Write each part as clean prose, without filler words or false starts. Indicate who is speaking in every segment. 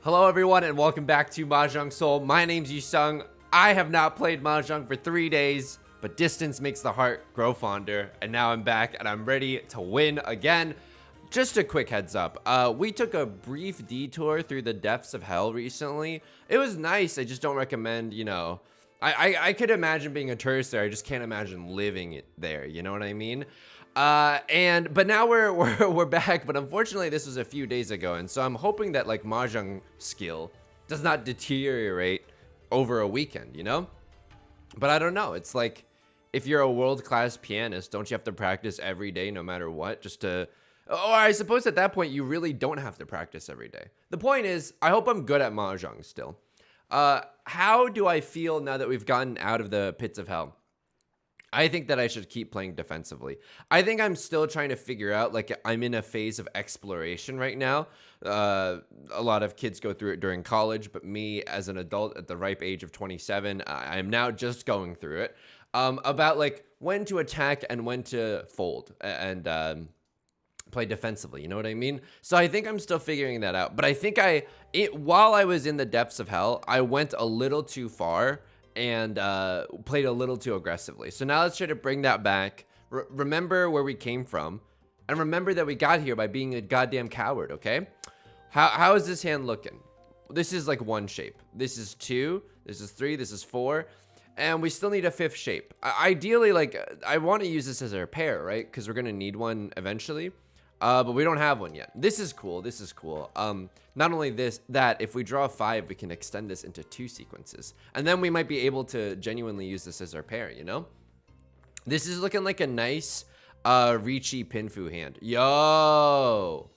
Speaker 1: Hello everyone and welcome back to Mahjong Soul. My name's Yusong. I have not played Mahjong for 3 days, but distance makes the heart grow fonder. And now I'm back and I'm ready to win again. Just a quick heads up. We took a brief detour through the depths of hell recently. It was nice. I just don't recommend, I could imagine being a tourist there. I just can't imagine living there. You know what I mean? But now we're back, but unfortunately this was a few days ago, and so I'm hoping that like Mahjong skill does not deteriorate over a weekend, you know? But I don't know. It's like if you're a world-class pianist, don't you have to practice every day no matter what just to I suppose at that point you really don't have to practice every day. The point is, I hope I'm good at Mahjong still. How do I feel now that we've gotten out of the pits of hell? I think that I should keep playing defensively. I think I'm still trying to figure out, like, I'm in a phase of exploration right now. A lot of kids go through it during college, but me as an adult at the ripe age of 27, I'm now just going through it. About like when to attack and when to fold and play defensively, you know what I mean? So I think I'm still figuring that out. But I think while I was in the depths of hell, I went a little too far and played a little too aggressively. So now let's try to bring that back. Remember where we came from, and remember that we got here by being a goddamn coward, okay? How is this hand looking? This is like one shape. This is 2, this is 3, this is 4, and we still need a 5th shape. Ideally, like, I want to use this as our pair, right? Because we're going to need one eventually. But we don't have one yet. This is cool. This is cool. Not only that if we draw 5, we can extend this into 2 sequences. And then we might be able to genuinely use this as our pair, you know? This is looking like a nice Riichi Pinfu hand. Yo!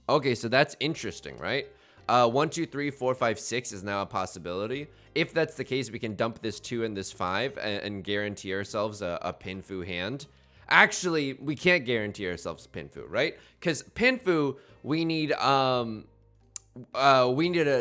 Speaker 1: Okay, so that's interesting, right? 1, 2, 3, 4, 5, 6 is now a possibility. If that's the case, we can dump this 2 and this 5 and guarantee ourselves a Pinfu hand. Actually, we can't guarantee ourselves Pinfu, right? Because Pinfu, we need a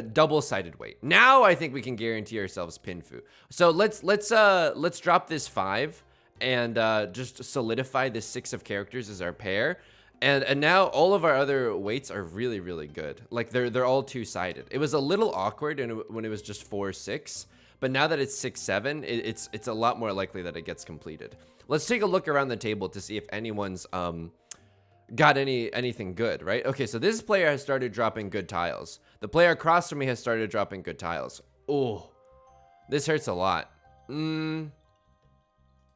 Speaker 1: double-sided weight. Now I think we can guarantee ourselves Pinfu. So let's drop this 5 and just solidify this 6 of characters as our pair. And now all of our other weights are really, really good. Like they're all 2-sided. It was a little awkward when it was just 4, 6. But now that it's 6, 7, it's a lot more likely that it gets completed. Let's take a look around the table to see if anyone's got anything good, right? Okay, so this player has started dropping good tiles. The player across from me has started dropping good tiles. Oh, this hurts a lot. I'm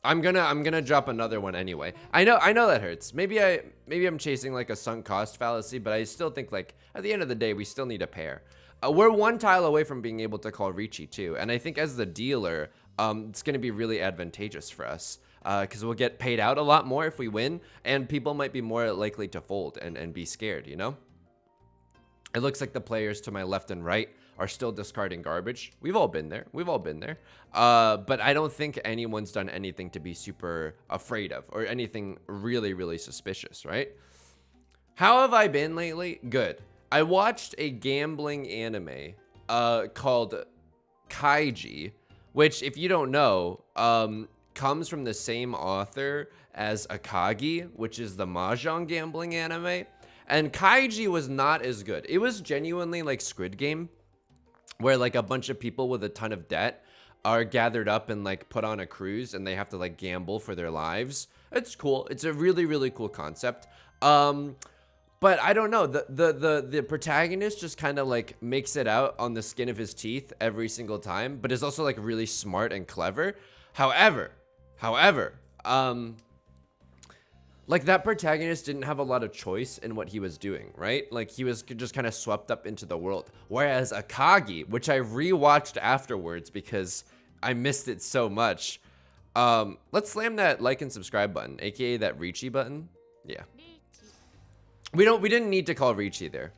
Speaker 1: gonna drop another one anyway. I know that hurts. Maybe I'm chasing like a sunk cost fallacy, but I still think like at the end of the day we still need a pair. We're 1 tile away from being able to call Riichi too, and I think as the dealer, it's gonna be really advantageous for us. Because we'll get paid out a lot more if we win, and people might be more likely to fold and be scared, you know? It looks like the players to my left and right are still discarding garbage. We've all been there. We've all been there. But I don't think anyone's done anything to be super afraid of or anything really, really suspicious, right? How have I been lately? Good. I watched a gambling anime called Akagi, which, if you don't know, comes from the same author as Akagi, which is the Mahjong gambling anime. And Kaiji was not as good. It was genuinely like Squid Game, where like a bunch of people with a ton of debt are gathered up and like put on a cruise and they have to like gamble for their lives. It's cool. It's a really, really cool concept. But I don't know, the protagonist just kind of like makes it out on the skin of his teeth every single time, but is also like really smart and clever. However, like that protagonist didn't have a lot of choice in what he was doing, right? Like he was just kind of swept up into the world. Whereas Akagi, which I rewatched afterwards because I missed it so much. Let's slam that like and subscribe button, aka that Riichi button. Yeah. We didn't need to call Riichi there.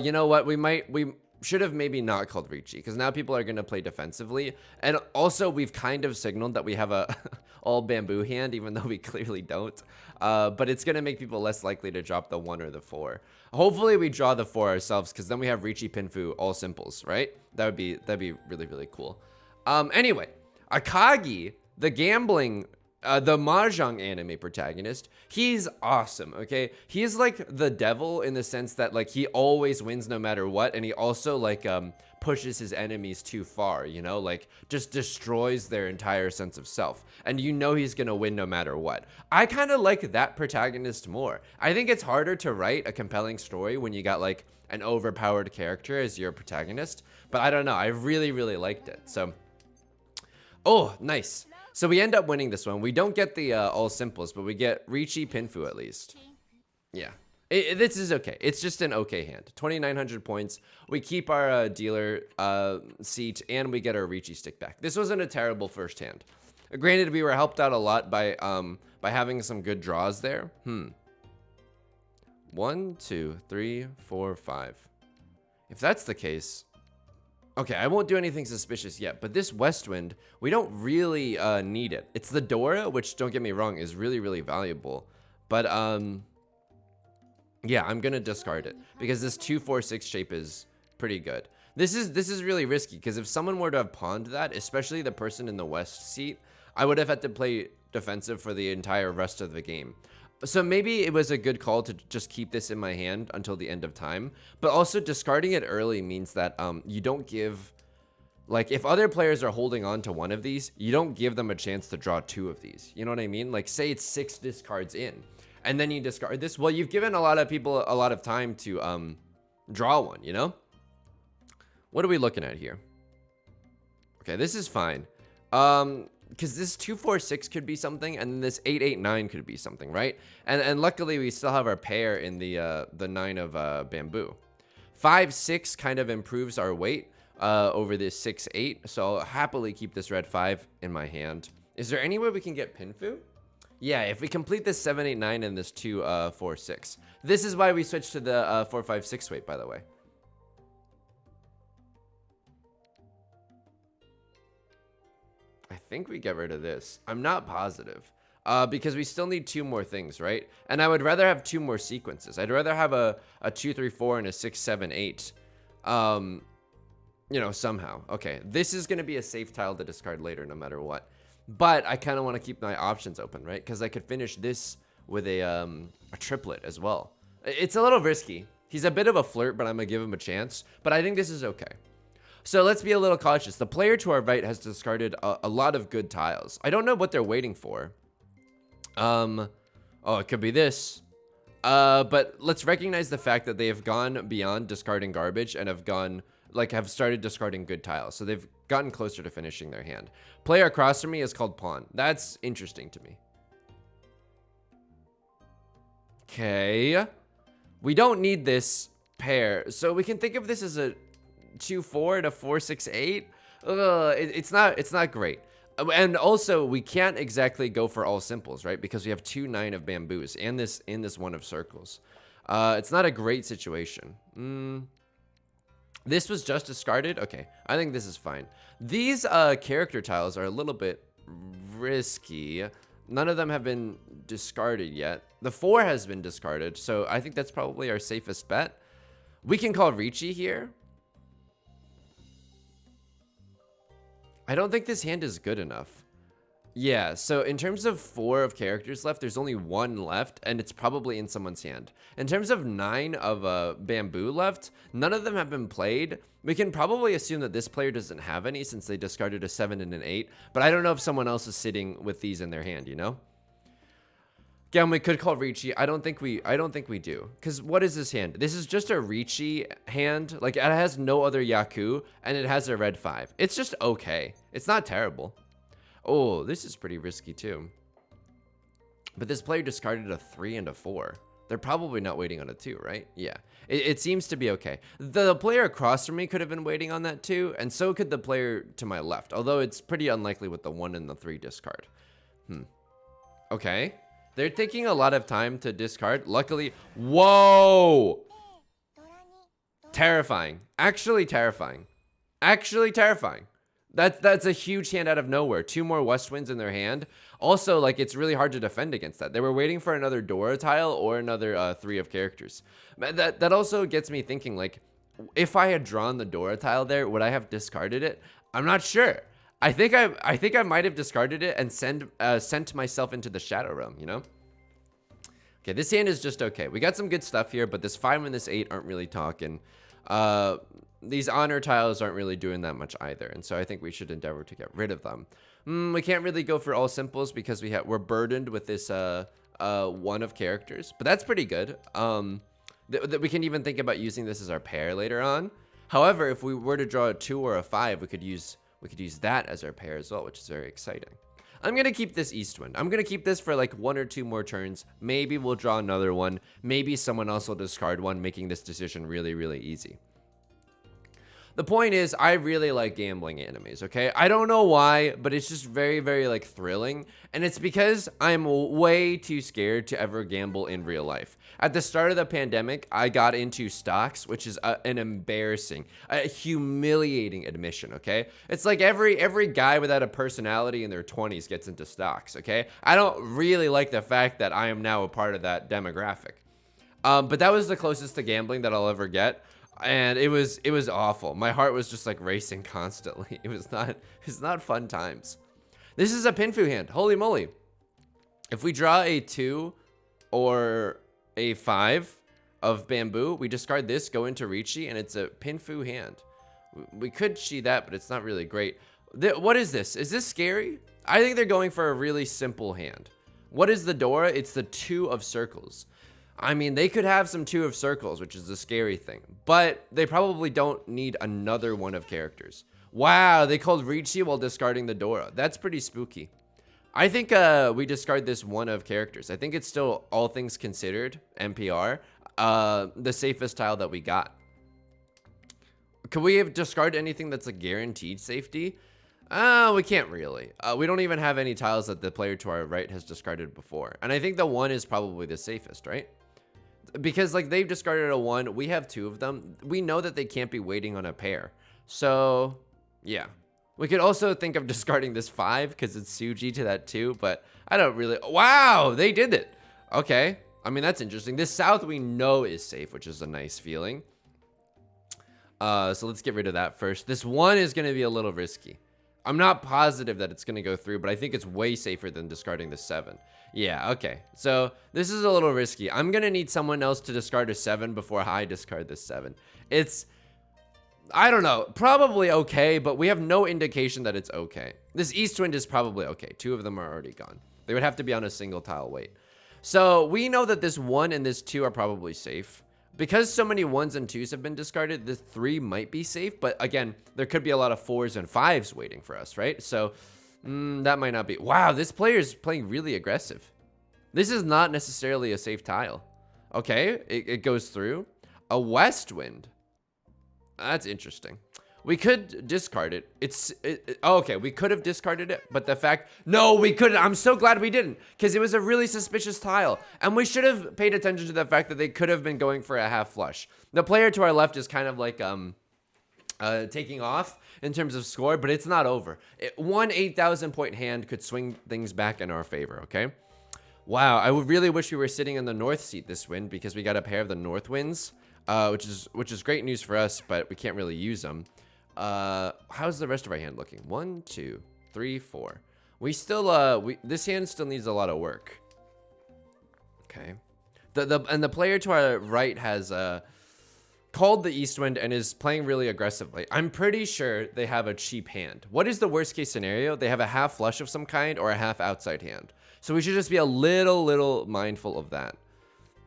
Speaker 1: You know what? We should have maybe not called Riichi, because now people are going to play defensively. And also, we've kind of signaled that we have a all bamboo hand, even though we clearly don't. But it's going to make people less likely to drop the 1 or the 4. Hopefully, we draw the 4 ourselves, because then we have Riichi Pinfu all simples, right? That'd be really, really cool. Anyway, Akagi, the gambling The Mahjong anime protagonist, he's awesome, okay? He's like the devil in the sense that like he always wins no matter what, and he also like pushes his enemies too far, you know, like just destroys their entire sense of self, and you know he's gonna win no matter what. I kind of like that protagonist more. I think it's harder to write a compelling story when you got like an overpowered character as your protagonist, but I don't know, I really liked it. So oh, nice. So we end up winning this one. We don't get the all simples, but we get Riichi Pinfu at least. Yeah. This is okay. It's just an okay hand. 2,900 points. We keep our dealer seat, and we get our Riichi stick back. This wasn't a terrible first hand. Granted, we were helped out a lot by having some good draws there. 1, 2, 3, 4, 5. If that's the case... Okay, I won't do anything suspicious yet, but this West Wind, we don't really need it. It's the Dora, which, don't get me wrong, is really valuable. But, yeah, I'm gonna discard it, because this 2-4-6 shape is pretty good. This is really risky, because if someone were to have pawned that, especially the person in the West seat, I would have had to play defensive for the entire rest of the game. So maybe it was a good call to just keep this in my hand until the end of time, but also discarding it early means that you don't give, like if other players are holding on to one of these, you don't give them a chance to draw 2 of these. You know what I mean? Like say it's 6 discards in and then you discard this. Well, you've given a lot of people a lot of time to draw one, you know? What are we looking at here? Okay, this is fine. Because this 2-4-6 could be something, and then this 8-8-9 could be something, right? And luckily we still have our pair in the 9 of bamboo. 5-6 kind of improves our weight over this 6-8, so I'll happily keep this red 5 in my hand. Is there any way we can get Pinfu? Yeah, if we complete this 7-8-9 and this 2-4-6. This is why we switched to the 4-5-6 weight, by the way. I think we get rid of this. I'm not positive because we still need 2 more things, right? And I would rather have 2 more sequences. I'd rather have a 2-3-4 and a 6-7-8. You know, somehow. Okay, this is going to be a safe tile to discard later no matter what. But I kind of want to keep my options open, right? Because I could finish this with a triplet as well. It's a little risky. He's a bit of a flirt, but I'm going to give him a chance. But I think this is okay. So let's be a little cautious. The player to our right has discarded a lot of good tiles. I don't know what they're waiting for. Oh, it could be this. But let's recognize the fact that they have gone beyond discarding garbage and have started discarding good tiles. So they've gotten closer to finishing their hand. Player across from me is called pawn. That's interesting to me. Okay. We don't need this pair. So we can think of this as a 2-4 to 4-6-8. It's not great. And also we can't exactly go for all simples, right? Because we have 2 9 of bamboos and this 1 of circles. It's not a great situation. This was just discarded. Okay, I think this is fine. These character tiles are a little bit risky. None of them have been discarded yet. The 4 has been discarded, so I think that's probably our safest bet. We can call Riichi here. I don't think this hand is good enough. Yeah, so in terms of 4 of characters left, there's only 1 left, and it's probably in someone's hand. In terms of 9 of bamboo left, none of them have been played. We can probably assume that this player doesn't have any since they discarded a 7 and an 8, but I don't know if someone else is sitting with these in their hand, you know? Again, we could call Riichi. I don't think we do. Because what is this hand? This is just a Riichi hand. Like, it has no other Yaku, and it has a red 5. It's just okay. It's not terrible. Oh, this is pretty risky too. But this player discarded a 3 and a 4. They're probably not waiting on a 2, right? Yeah. It seems to be okay. The player across from me could have been waiting on that 2, and so could the player to my left. Although it's pretty unlikely with the 1 and the 3 discard. Okay. They're taking a lot of time to discard. Luckily, whoa! Terrifying. Actually terrifying. Actually terrifying. That's a huge hand out of nowhere. 2 more West Winds in their hand. Also, like, it's really hard to defend against that. They were waiting for another Dora tile or another 3 of characters. That also gets me thinking, like, if I had drawn the Dora tile there, would I have discarded it? I'm not sure. I think I might have discarded it and sent myself into the Shadow Realm, you know? Okay, this hand is just okay. We got some good stuff here, but this 5 and this 8 aren't really talking. These honor tiles aren't really doing that much either, and so I think we should endeavor to get rid of them. We can't really go for all simples because we're burdened with this 1 of characters, but that's pretty good. We can even think about using this as our pair later on. However, if we were to draw a 2 or a 5, we could use that as our pair as well, which is very exciting. I'm gonna keep this East Wind. I'm gonna keep this for like 1 or 2 more turns. Maybe we'll draw another one. Maybe someone else will discard one, making this decision really, really easy. The point is, I really like gambling animes, okay? I don't know why, but it's just very, very, like, thrilling. And it's because I'm way too scared to ever gamble in real life. At the start of the pandemic, I got into stocks, which is an embarrassing, humiliating admission, okay? It's like every guy without a personality in their 20s gets into stocks, okay? I don't really like the fact that I am now a part of that demographic. But that was the closest to gambling that I'll ever get. And it was awful. My heart was just like racing constantly. It's not fun times. This is a Pinfu hand. Holy moly. If we draw a 2 or a 5 of bamboo, we discard this, go into Riichi, and it's a Pinfu hand. We could see that, but it's not really great. What is this? Is this scary? I think they're going for a really simple hand. What is the Dora? It's the 2 of circles. I mean, they could have some 2 of circles, which is the scary thing, but they probably don't need another 1 of characters. Wow, they called Riichi while discarding the Dora. That's pretty spooky. I think we discard this 1 of characters. I think it's still, all things considered, NPR, the safest tile that we got. Could we have discarded anything that's a guaranteed safety? We can't really. We don't even have any tiles that the player to our right has discarded before. And I think the 1 is probably the safest, right? Because like they've discarded a 1, we have 2 of them. We know that they can't be waiting on a pair. So yeah, we could also think of discarding this 5 because it's Suji to that 2, but I don't really. Wow, they did it. Okay, I mean, that's interesting. This South we know is safe, which is a nice feeling. So let's get rid of that first. This 1 is going to be a little risky. I'm not positive that it's going to go through, but I think it's way safer than discarding the 7. Yeah, okay. So this is a little risky. I'm going to need someone else to discard a 7 before I discard this 7. It's, I don't know, probably okay, but we have no indication that it's okay. This East Wind is probably okay. 2 of them are already gone. They would have to be on a single tile wait. So we know that this 1 and this 2 are probably safe. Because so many 1s and 2s have been discarded, this 3 might be safe. But again, there could be a lot of 4s and 5s waiting for us, right? So that might not be. Wow, this player is playing really aggressive. This is not necessarily a safe tile. Okay, it goes through. A West Wind. That's interesting. We could discard it. Okay, we could have discarded it, but the fact, no, we couldn't. I'm so glad we didn't, because it was a really suspicious tile, and we should have paid attention to the fact that they could have been going for a half flush. The player to our left is kind of like taking off in terms of score, but it's not over. One 8,000 point hand could swing things back in our favor, okay? Wow, I would really wish we were sitting in the north seat this win, because we got a pair of the north winds, which is great news for us, but we can't really use them. How's the rest of our hand looking? 1, 2, 3, 4. We still, this hand still needs a lot of work. Okay. And the player to our right has, called the East Wind and is playing really aggressively. I'm pretty sure they have a cheap hand. What is the worst case scenario? They have a half flush of some kind or a half outside hand. So we should just be a little mindful of that.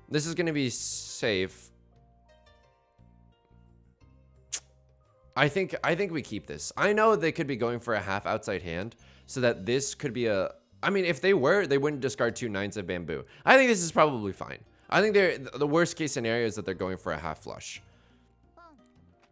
Speaker 1: This is going to be safe. I think we keep this. I know they could be going for a half outside hand, so that this could be a. I mean, if they were, they wouldn't discard 2 9s of bamboo. I think this is probably fine. I think the worst case scenario is that they're going for a half flush.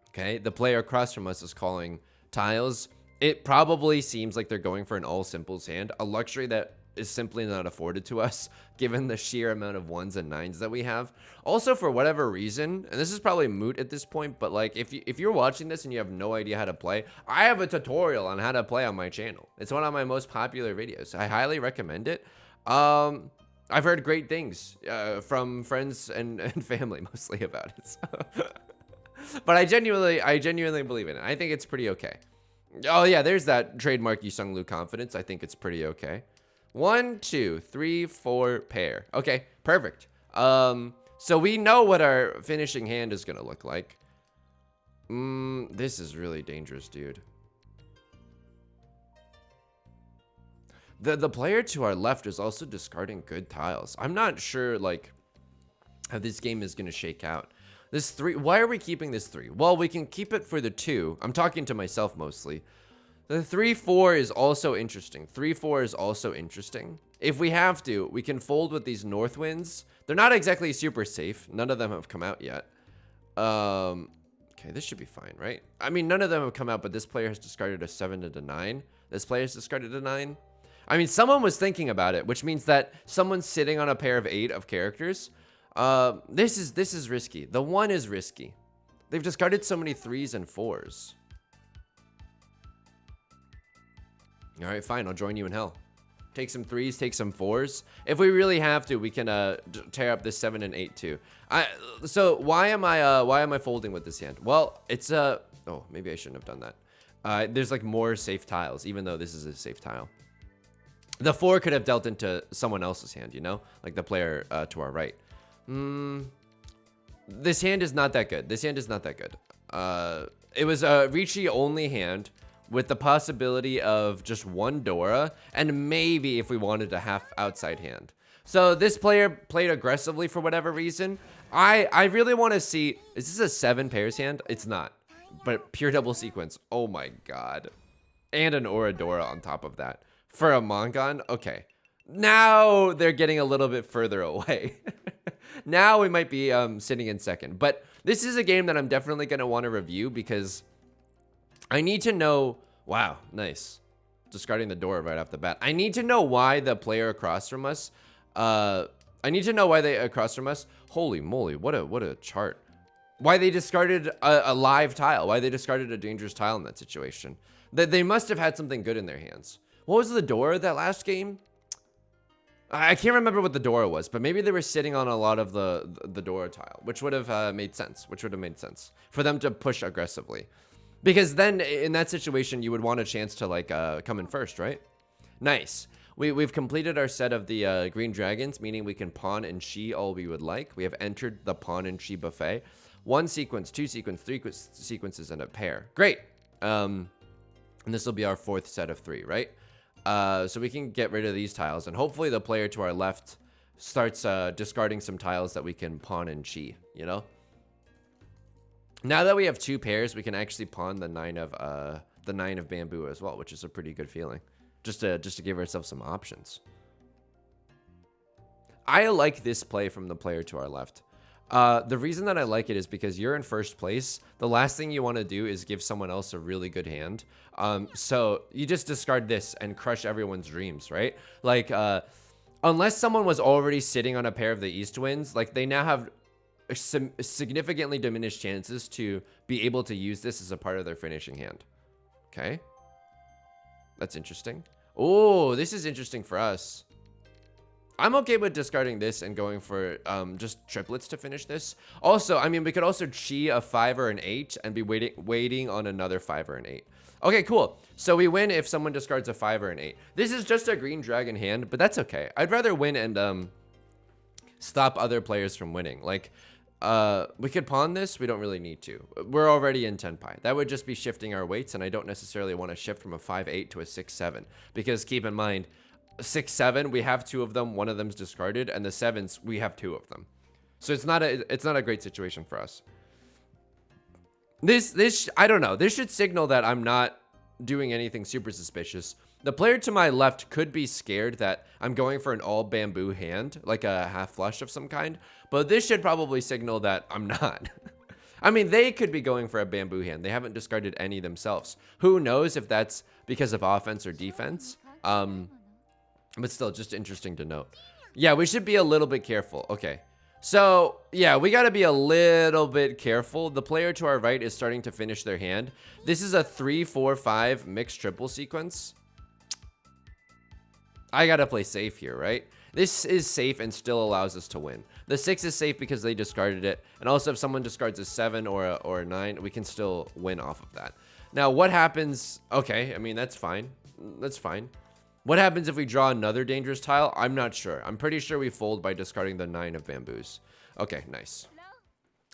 Speaker 1: Okay, the player across from us is calling tiles. It probably seems like they're going for an all simples hand, a luxury that is simply not afforded to us given the sheer amount of 1s and 9s that we have. Also, for whatever reason, and this is probably moot at this point, but like if you're watching this and you have no idea how to play, I have a tutorial on how to play on my channel. It's one of my most popular videos. I highly recommend it. I've heard great things from friends and family mostly about it. So. But I genuinely believe in it. I think it's pretty okay. Oh yeah, there's that trademark Yusong Liu confidence. I think it's pretty okay. 1, 2, 3, 4 pair. Okay, perfect. So we know what our finishing hand is gonna look like. This is really dangerous, dude. The player to our left is also discarding good tiles. I'm not sure like how this game is gonna shake out. This 3, why are we keeping this 3? Well, we can keep it for the 2. I'm talking to myself mostly. The 3-4 is also interesting. 3-4 is also interesting. If we have to, we can fold with these north winds. They're not exactly super safe. None of them have come out yet. Okay, this should be fine, right? I mean, none of them have come out, but this player has discarded a 7 and a 9. This player has discarded a 9. I mean, someone was thinking about it, which means that someone's sitting on a pair of 8 of characters. This is risky. The 1 is risky. They've discarded so many 3s and 4s. All right, fine. I'll join you in hell. Take some 3s, take some 4s. If we really have to, we can tear up this 7 and 8 too. So why am I folding with this hand? Well, it's oh, maybe I shouldn't have done that. There's like more safe tiles, even though this is a safe tile. The 4 could have dealt into someone else's hand, you know, like the player to our right. This hand is not that good. This hand is not that good. It was a Riichi only hand with the possibility of just 1 Dora and maybe if we wanted a half outside hand. So this player played aggressively for whatever reason. I really want to see, is this a 7 pairs hand? It's not, but pure double sequence. Oh my God. And an Oradora on top of that. For a Mongon, okay. Now they're getting a little bit further away. Now we might be sitting in second. But this is a game that I'm definitely going to want to review because I need to know... Wow, nice. Discarding the door right off the bat. I need to know why the player across from us... I need to know why they across from us... Holy moly, what a chart. Why they discarded a live tile. Why they discarded a dangerous tile in that situation. They must have had something good in their hands. What was the door that last game? I can't remember what the door was, but maybe they were sitting on a lot of the door tile, which would have made sense. Which would have made sense for them to push aggressively, because then in that situation you would want a chance to like come in first, right? Nice. We've completed our set of the green dragons, meaning we can pawn and chi all we would like. We have entered the pawn and chi buffet. 1 sequence, 2 sequence, 3 sequences, and a pair. Great. And this will be our 4th set of 3, right? So we can get rid of these tiles, and hopefully the player to our left starts discarding some tiles that we can pawn and chi, you know? Now that we have 2 pairs, we can actually pawn the 9 of bamboo as well, which is a pretty good feeling. Just to give ourselves some options. I like this play from the player to our left. The reason that I like it is because you're in first place. The last thing you want to do is give someone else a really good hand. So you just discard this and crush everyone's dreams, right? Like, unless someone was already sitting on a pair of the East Winds, like they now have some significantly diminished chances to be able to use this as a part of their finishing hand. Okay. That's interesting. Oh, this is interesting for us. I'm okay with discarding this and going for just triplets to finish this. Also, I mean, we could also chi a 5 or an 8 and be waiting on another 5 or an 8. Okay, cool. So we win if someone discards a 5 or an 8. This is just a green dragon hand, but that's okay. I'd rather win and stop other players from winning. Like, we could pawn this. We don't really need to. We're already in 10 pi. That would just be shifting our weights, and I don't necessarily want to shift from a 5-8 to a 6-7. Because keep in mind, 6-7, we have 2 of them. 1 of them's discarded, and the 7s, we have 2 of them. So it's not a great situation for us. This I don't know. This should signal that I'm not doing anything super suspicious. The player to my left could be scared that I'm going for an all bamboo hand, like a half flush of some kind. But this should probably signal that I'm not. I mean, they could be going for a bamboo hand. They haven't discarded any themselves. Who knows if that's because of offense or defense? But still, just interesting to note. Yeah, we should be a little bit careful. Okay. So, yeah, we got to be a little bit careful. The player to our right is starting to finish their hand. This is a 3-4-5 mixed triple sequence. I got to play safe here, right? This is safe and still allows us to win. The 6 is safe because they discarded it. And also if someone discards a 7 or a 9, we can still win off of that. Now, what happens? Okay, I mean, that's fine. That's fine. What happens if we draw another dangerous tile? I'm not sure. I'm pretty sure we fold by discarding the 9 of bamboos. Okay, nice.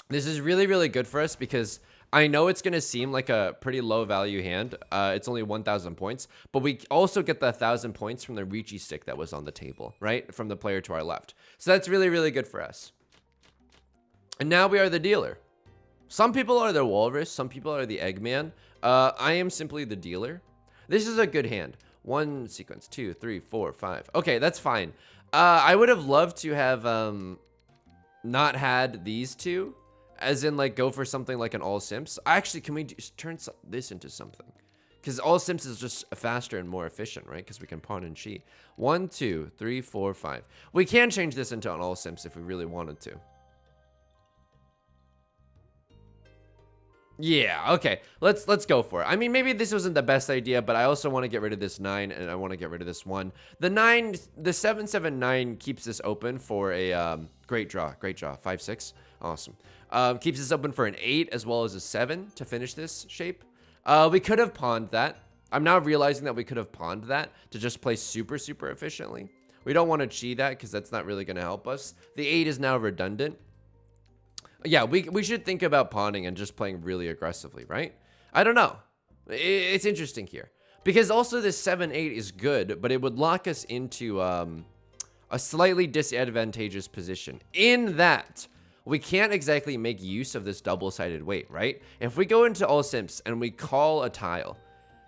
Speaker 1: This is really, really good for us because I know it's going to seem like a pretty low value hand. It's only 1,000 points, but we also get the 1,000 points from the Riichi stick that was on the table, right? From the player to our left. So that's really, really good for us. And now we are the dealer. Some people are the walrus. Some people are the Eggman. I am simply the dealer. This is a good hand. 1 sequence, 2, 3, 4, 5. Okay, that's fine. I would have loved to have not had these two. As in, like, go for something like an all simps. Actually, can we just turn this into something? Because all simps is just faster and more efficient, right? Because we can pawn and cheat. 1, 2, 3, 4, 5. We can change this into an all simps if we really wanted to. Yeah, okay. Let's go for it. I mean, maybe this wasn't the best idea, but I also want to get rid of this 9 and I want to get rid of this 1. The 9, the 779 keeps this open for a great draw. Great draw. 5, 6. Awesome. Keeps this open for an 8 as well as a 7 to finish this shape. We could have pawned that. I'm now realizing that we could have pawned that to just play super, super efficiently. We don't want to cheat that because that's not really going to help us. The 8 is now redundant. Yeah, we should think about pawning and just playing really aggressively, right? I don't know. It's interesting here. Because also this 7-8 is good, but it would lock us into a slightly disadvantageous position. In that, we can't exactly make use of this double-sided weight, right? If we go into all simps and we call a tile,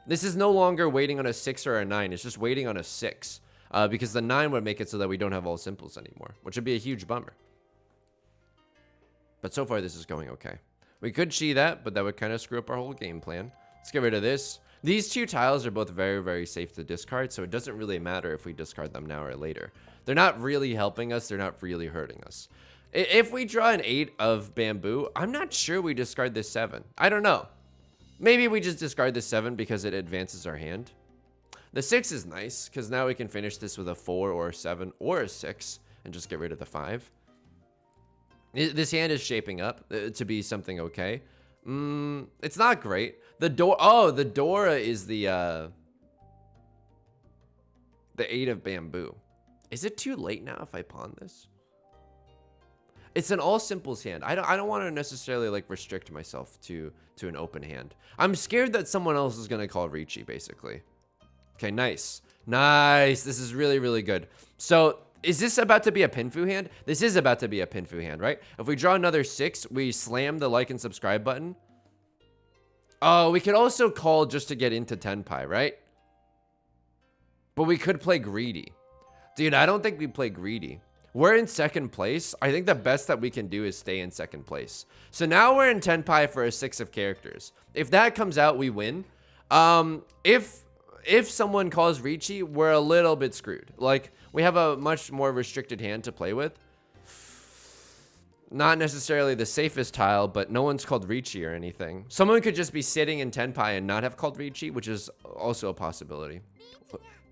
Speaker 1: this is no longer waiting on a 6 or a 9. It's just waiting on a 6. Because the 9 would make it so that we don't have all simples anymore, which would be a huge bummer. But so far, this is going okay. We could cheat that, but that would kind of screw up our whole game plan. Let's get rid of this. These two tiles are both very, very safe to discard, so it doesn't really matter if we discard them now or later. They're not really helping us. They're not really hurting us. If we draw an 8 of bamboo, I'm not sure we discard this 7. I don't know. Maybe we just discard the 7 because it advances our hand. The 6 is nice, because now we can finish this with a 4 or a 7 or a 6 and just get rid of the 5. This hand is shaping up to be something okay. It's not great. The Dora is the 8 of bamboo. Is it too late now if I pawn this? It's an all simples hand. I don't want to necessarily like restrict myself to an open hand. I'm scared that someone else is gonna call Riichi basically. Okay, nice. Nice. This is really, really good. So is this about to be a Pinfu hand? This is about to be a Pinfu hand, right? If we draw another 6, we slam the like and subscribe button. Oh, we could also call just to get into Tenpai, right? But we could play greedy. Dude, I don't think we play greedy. We're in second place. I think the best that we can do is stay in second place. So now we're in Tenpai for a 6 of characters. If that comes out, we win. If someone calls Riichi, we're a little bit screwed. Like, we have a much more restricted hand to play with. Not necessarily the safest tile, but no one's called Riichi or anything. Someone could just be sitting in Tenpai and not have called Riichi, which is also a possibility.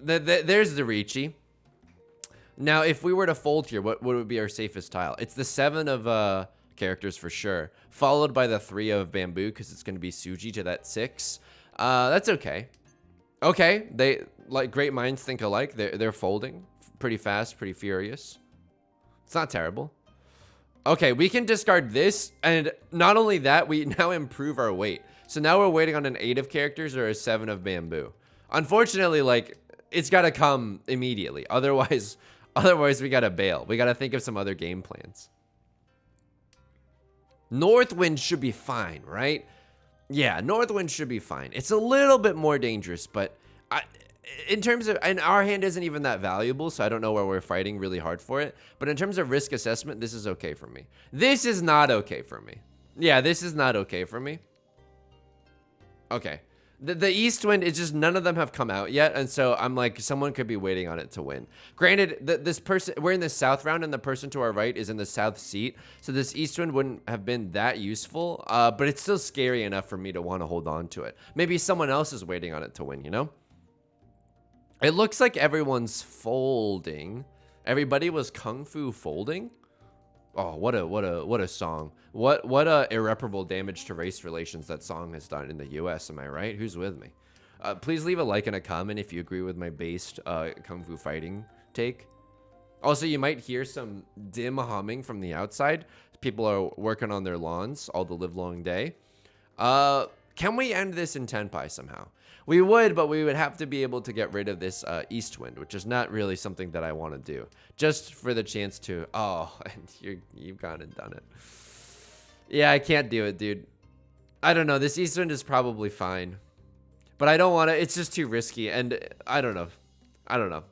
Speaker 1: There's the Riichi. Now, if we were to fold here, what would be our safest tile? It's the 7 of characters for sure, followed by the 3 of bamboo, because it's going to be Suji to that 6. That's okay. Okay, they like great minds think alike. They're folding pretty fast, pretty furious. It's not terrible. Okay, we can discard this, and not only that, we now improve our weight. So now we're waiting on an 8 of characters or a 7 of bamboo. Unfortunately, like, it's got to come immediately. Otherwise we got to bail. We got to think of some other game plans. Northwind should be fine, right? Yeah, Northwind should be fine. It's a little bit more dangerous, but in terms of, and our hand isn't even that valuable, so I don't know where we're fighting really hard for it. But in terms of risk assessment, this is okay for me. This is not okay for me. Yeah, this is not okay for me. Okay. The Eastwind is just, none of them have come out yet, and so I'm like, someone could be waiting on it to win. Granted, this person, we're in the south round, and the person to our right is in the south seat, so this Eastwind wouldn't have been that useful, but it's still scary enough for me to want to hold on to it. Maybe someone else is waiting on it to win, you know? It looks like everyone's folding. Everybody was kung fu folding. Oh, what a song. What a irreparable damage to race relations that song has done in the US, am I right? Who's with me? Please leave a like and a comment if you agree with my based kung fu fighting take. Also, you might hear some dim humming from the outside. People are working on their lawns all the livelong day. Can we end this in Tenpai somehow? We would, but we would have to be able to get rid of this east wind, which is not really something that I want to do. Just for the chance to... Oh, and you've gone and done it. Yeah, I can't do it, dude. I don't know. This east wind is probably fine. But I don't want to... It's just too risky, and I don't know. I don't know.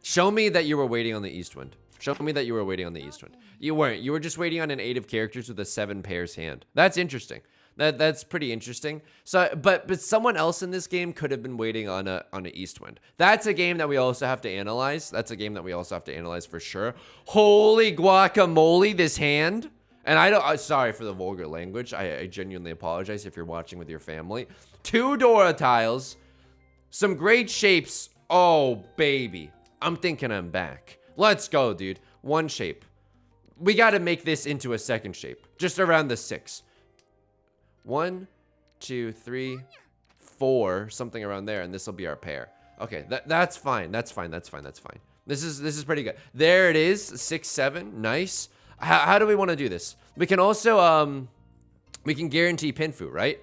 Speaker 1: Show me that you were waiting on the east wind. Show me that you were waiting on the east wind. You weren't. You were just waiting on an 8 of characters with a 7 pairs hand. That's interesting. That's pretty interesting. So, but someone else in this game could have been waiting on an east wind. That's a game that we also have to analyze. That's a game that we also have to analyze for sure. Holy guacamole, this hand. And I'm sorry for the vulgar language. I genuinely apologize if you're watching with your family. 2 Dora tiles, some great shapes. Oh baby, I'm thinking I'm back. Let's go, dude. 1 shape. We got to make this into a 2nd shape, just around the 6. 1, 2, 3, 4, something around there, and this will be our pair. Okay, that's fine. That's fine. That's fine. That's fine. This is pretty good. There it is. 6, 7. Nice. How do we want to do this? We can also we can guarantee pinfu, right?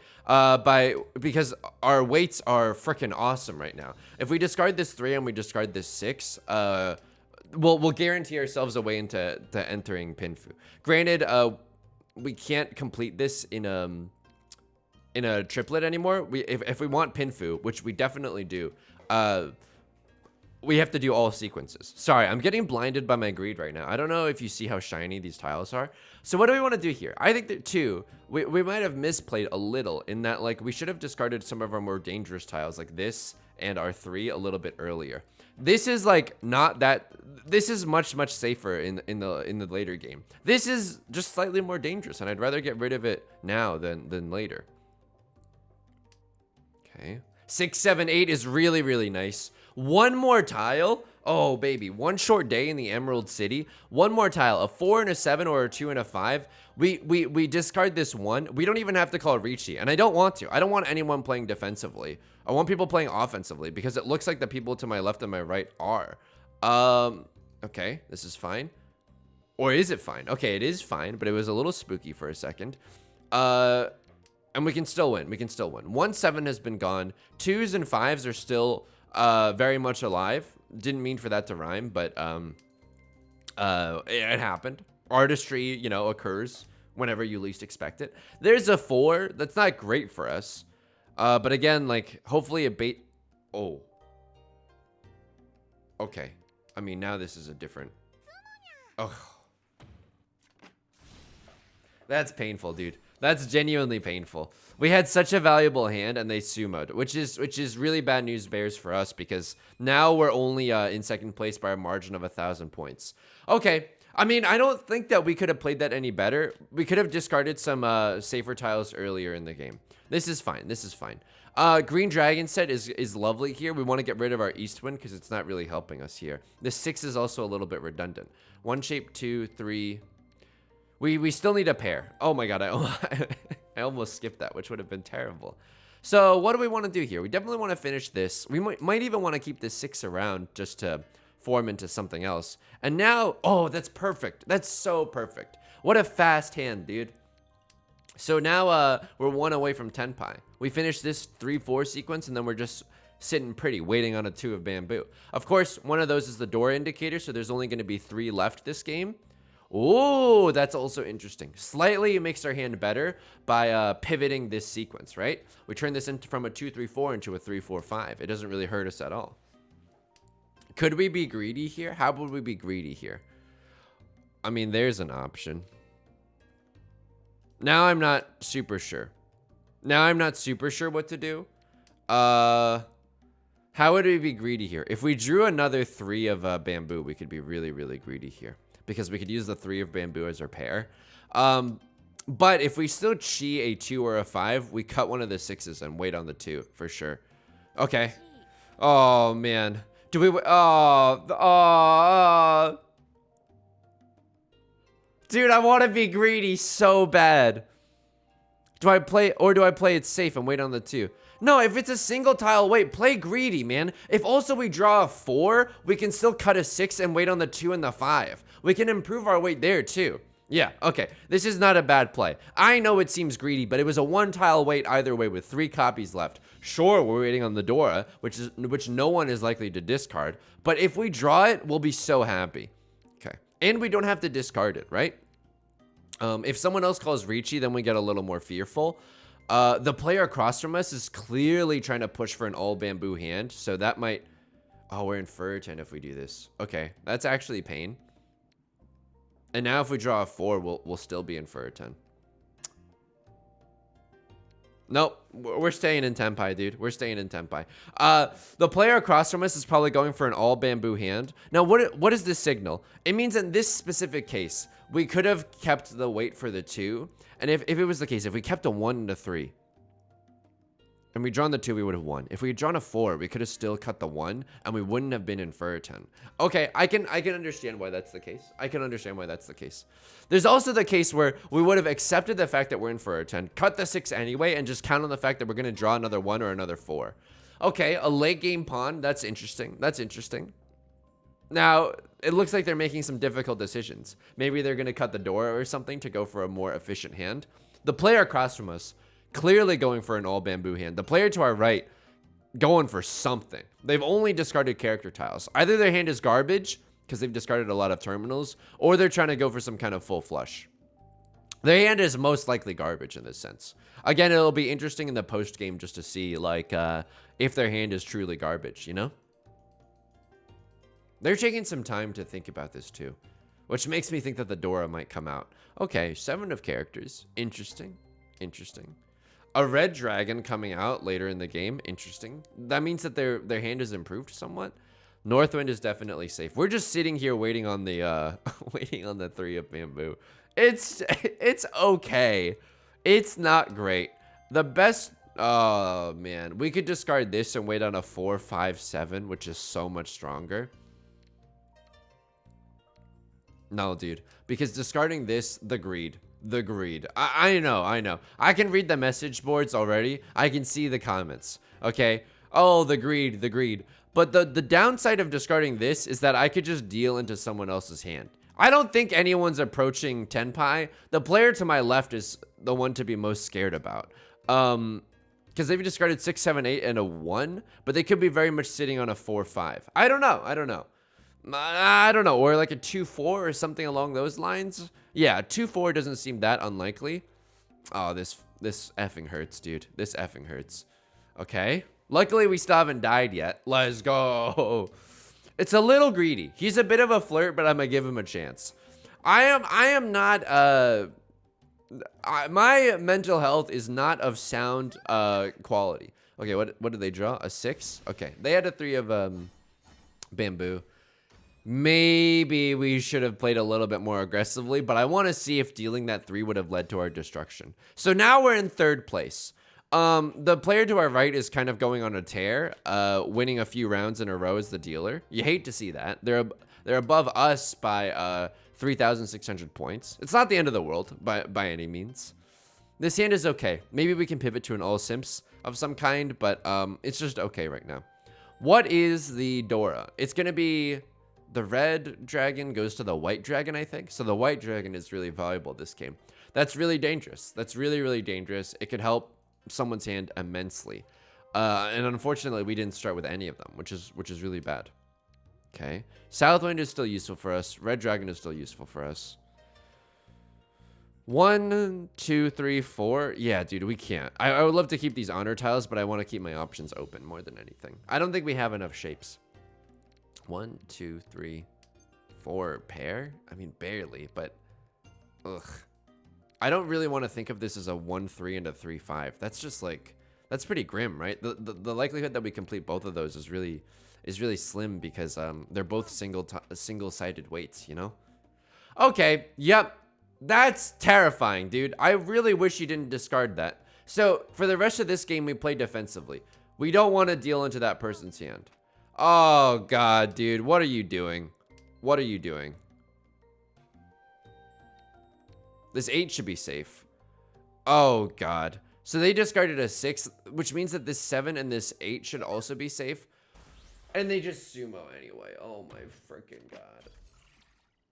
Speaker 1: Because our weights are freaking awesome right now. If we discard this 3 and we discard this 6, we'll guarantee ourselves a way into entering pinfu. Granted, we can't complete this in a triplet anymore. If we want pinfu, which we definitely do, we have to do all sequences. Sorry, I'm getting blinded by my greed right now. I don't know if you see how shiny these tiles are. So what do we want to do here? I think that we might have misplayed a little in that, like, we should have discarded some of our more dangerous tiles like this and our 3 a little bit earlier. This is like not that. This is much safer in the later game. This is just slightly more dangerous, and I'd rather get rid of it now than later. Okay, 6, 7, 8 is really nice. 1 more tile. Oh baby, 1 short day in the Emerald City. 1 more tile, a 4 and a 7 or a 2 and a 5. We discard this 1. We don't even have to call Riichi, and I don't want to. I don't want anyone playing defensively. I want people playing offensively because it looks like the people to my left and my right are. Okay, this is fine. Or is it fine? Okay, it is fine, but it was a little spooky for a second. And we can still win. We can still win. 1, 7 has been gone. 2s and 5s are still very much alive. Didn't mean for that to rhyme, but it happened. Artistry, you know, occurs whenever you least expect it. There's a 4. That's not great for us. But again, like, hopefully a bait. Oh. Okay. I mean, now this is a different. Oh. That's painful, dude. That's genuinely painful. We had such a valuable hand and they sumoed, which is really bad news bears for us because now we're only in 2nd place by a margin of 1,000 points. Okay. I mean, I don't think that we could have played that any better. We could have discarded some safer tiles earlier in the game. This is fine. This is fine. Green Dragon set is lovely here. We want to get rid of our East Wind because it's not really helping us here. The 6 is also a little bit redundant. 1 shape, 2, 3. We still need a pair. Oh my god, I almost skipped that, which would have been terrible. So what do we want to do here? We definitely want to finish this. We might even want to keep this 6 around just to form into something else. And now, oh, that's perfect. That's so perfect. What a fast hand, dude. So now we're 1 away from Tenpai. We finish this 3-4 sequence, and then we're just sitting pretty, waiting on a 2 of bamboo. Of course, one of those is the door indicator, so there's only going to be 3 left this game. Oh, that's also interesting. Slightly makes our hand better by pivoting this sequence, right? We turn this from a 2-3-4 into a 3-4-5. It doesn't really hurt us at all. Could we be greedy here? How would we be greedy here? I mean, there's an option. Now I'm not super sure. Now I'm not super sure what to do. How would we be greedy here? If we drew another 3 of bamboo, we could be really greedy here. Because we could use the 3 of bamboo as our pair. But if we still chi a 2 or a 5, we cut one of the 6s and wait on the 2 for sure. Okay. Oh, man. Do we, dude, I want to be greedy so bad. Do I play it safe and wait on the 2? No, if it's a single tile wait, play greedy, man. If also we draw a 4, we can still cut a 6 and wait on the 2 and the 5. We can improve our weight there too. Yeah, okay. This is not a bad play. I know it seems greedy, but it was a 1 tile wait either way with 3 copies left. Sure, we're waiting on the Dora, which no one is likely to discard, but if we draw it, we'll be so happy. Okay. And we don't have to discard it, right? If someone else calls Riichi, then we get a little more fearful. The player across from us is clearly trying to push for an all bamboo hand, so that might... Oh, we're in Furton if we do this. Okay, that's actually pain. And now if we draw a 4, we'll still be in Furton. Nope, we're staying in Tenpai, dude. We're staying in Tenpai. The player across from us is probably going for an all bamboo hand. Now, what is this signal? It means in this specific case, we could have kept the weight for the 2. And if it was the case, if we kept a 1 and a 3, and we drawn the 2, we would have won. If we had drawn a 4, we could have still cut the 1, and we wouldn't have been in Furton. Okay, I can understand why that's the case. I can understand why that's the case. There's also the case where we would have accepted the fact that we're in Furton, cut the 6 anyway, and just count on the fact that we're going to draw another 1 or another 4. Okay, a late game pawn. That's interesting. That's interesting. Now, it looks like they're making some difficult decisions. Maybe they're going to cut the Dora or something to go for a more efficient hand. The player across from us, clearly going for an all bamboo hand. The player to our right, going for something. They've only discarded character tiles. Either their hand is garbage, because they've discarded a lot of terminals, or they're trying to go for some kind of full flush. Their hand is most likely garbage in this sense. Again, it'll be interesting in the post game just to see, like, if their hand is truly garbage, you know? They're taking some time to think about this too, which makes me think that the Dora might come out. Okay, 7 of characters. Interesting. Interesting. A red dragon coming out later in the game. Interesting. That means that their hand is improved somewhat. Northwind is definitely safe. We're just sitting here waiting on the waiting on the 3 of bamboo. It's okay. It's not great. The best... Oh, man. We could discard this and wait on a 4, 5, 7, which is so much stronger. No, dude. Because discarding this, the greed. The greed. I know. I can read the message boards already. I can see the comments. Okay? Oh, the greed, the greed. But the downside of discarding this is that I could just deal into someone else's hand. I don't think anyone's approaching Tenpai. The player to my left is the one to be most scared about. Because they've discarded 6, 7, 8, and a 1. But they could be very much sitting on a 4, 5. I don't know. Or like a 2-4 or something along those lines. Yeah, 2-4 doesn't seem that unlikely. Oh, this effing hurts, dude. This effing hurts. Okay. Luckily, we still haven't died yet. Let's go. It's a little greedy. He's a bit of a flirt, but I'm gonna give him a chance. I am not, my mental health is not of sound, quality. Okay, what did they draw? A 6? Okay, they had a 3 of, bamboo. Maybe we should have played a little bit more aggressively, but I want to see if dealing that 3 would have led to our destruction. So now we're in 3rd place. The player to our right is kind of going on a tear, winning a few rounds in a row as the dealer. You hate to see that. They're above us by 3,600 points. It's not the end of the world by any means. This hand is okay. Maybe we can pivot to an all simps of some kind, but it's just okay right now. What is the Dora? It's going to be the red dragon goes to the white dragon, I think. So the white dragon is really valuable this game. That's really dangerous. That's really, really dangerous. It could help someone's hand immensely. And unfortunately, we didn't start with any of them, which is really bad. Okay. Southwind is still useful for us. Red dragon is still useful for us. 1, 2, 3, 4. Yeah, dude, we can't. I would love to keep these honor tiles, but I want to keep my options open more than anything. I don't think we have enough shapes. 1, 2, 3, 4 pair. I mean, barely, but ugh. I don't really want to think of this as a 1, 3 and a 3, 5. That's just like, that's pretty grim, right? The likelihood that we complete both of those is really slim because they're both single-sided weights, you know? Okay, yep. That's terrifying, dude. I really wish you didn't discard that. So for the rest of this game, we play defensively. We don't want to deal into that person's hand. Oh, God, dude. What are you doing? What are you doing? This 8 should be safe. Oh, God. So they discarded a 6, which means that this 7 and this 8 should also be safe. And they just sumo anyway. Oh, my freaking God.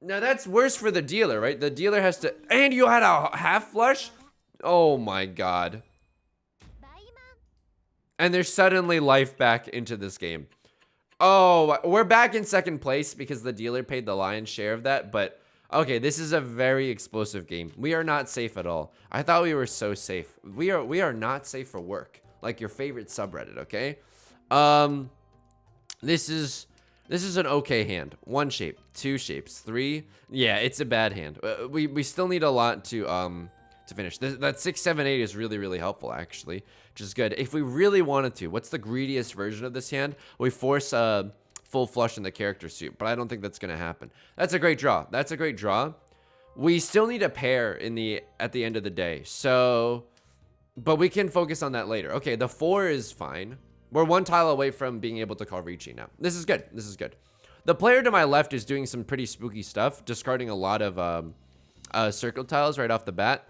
Speaker 1: Now, that's worse for the dealer, right? The dealer has to... And you had a half flush? Oh, my God. And there's suddenly life back into this game. Oh, we're back in second place because the dealer paid the lion's share of that. But, okay, this is a very explosive game. We are not safe at all. I thought we were so safe. We are not safe for work. Like your favorite subreddit, okay? This is an okay hand. 1 shape, 2 shapes, 3. Yeah, it's a bad hand. We still need a lot to finish. That 6, 7, 8 is really, really helpful, actually, which is good. If we really wanted to, what's the greediest version of this hand? We force a full flush in the character suit, but I don't think that's going to happen. That's a great draw. That's a great draw. We still need a pair at the end of the day, so... But we can focus on that later. Okay, the 4 is fine. We're 1 tile away from being able to call Riichi now. This is good. This is good. The player to my left is doing some pretty spooky stuff, discarding a lot of circle tiles right off the bat.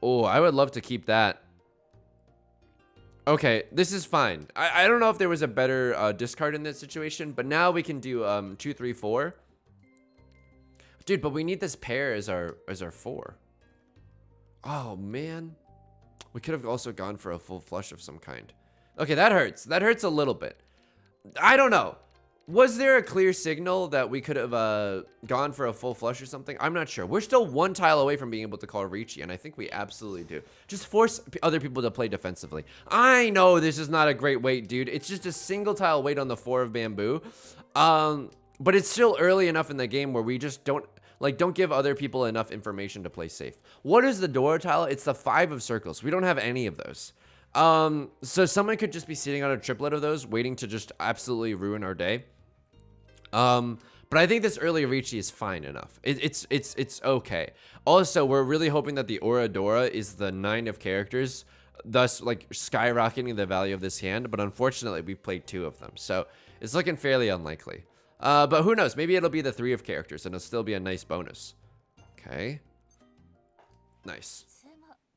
Speaker 1: Oh, I would love to keep that. Okay, this is fine. I don't know if there was a better discard in this situation, but now we can do 2, 3, 4. Dude, but we need this pair as our 4. Oh, man. We could have also gone for a full flush of some kind. Okay, that hurts. That hurts a little bit. I don't know. Was there a clear signal that we could have gone for a full flush or something? I'm not sure. We're still 1 tile away from being able to call Riichi, and I think we absolutely do. Just force other people to play defensively. I know this is not a great weight, dude. It's just a single tile weight on the 4 of bamboo. But it's still early enough in the game where we just don't give other people enough information to play safe. What is the door tile? It's the 5 of circles. We don't have any of those. So someone could just be sitting on a triplet of those, waiting to just absolutely ruin our day. But I think this early Riichi is fine enough. It's okay. Also, we're really hoping that the Oradora is the 9 of characters, thus like skyrocketing the value of this hand. But unfortunately, we've played 2 of them, so it's looking fairly unlikely. But who knows? Maybe it'll be the 3 of characters, and it'll still be a nice bonus. Okay. Nice.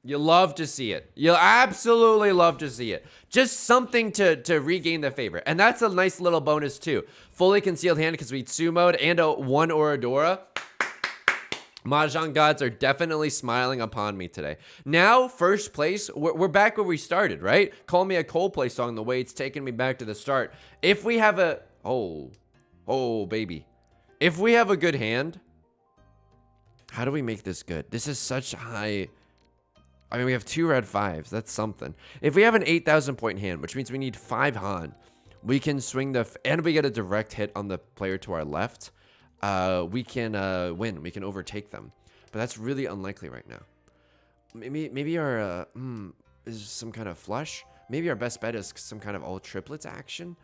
Speaker 1: You love to see it. You'll absolutely love to see it. Just something to regain the favor. And that's a nice little bonus too. Fully concealed hand because we sumoed and a 1 Oradora. Mahjong gods are definitely smiling upon me today. Now, first place, we're back where we started, right? Call me a Coldplay song the way it's taken me back to the start. If we have a... Oh, baby. If we have a good hand, how do we make this good? This is such high... I mean, we have 2 red 5s. That's something. If we have an 8,000 point hand, which means we need 5 Han, we can swing the... and we get a direct hit on the player to our left. We can win. We can overtake them. But that's really unlikely right now. Maybe our... is some kind of flush? Maybe our best bet is some kind of all triplets action?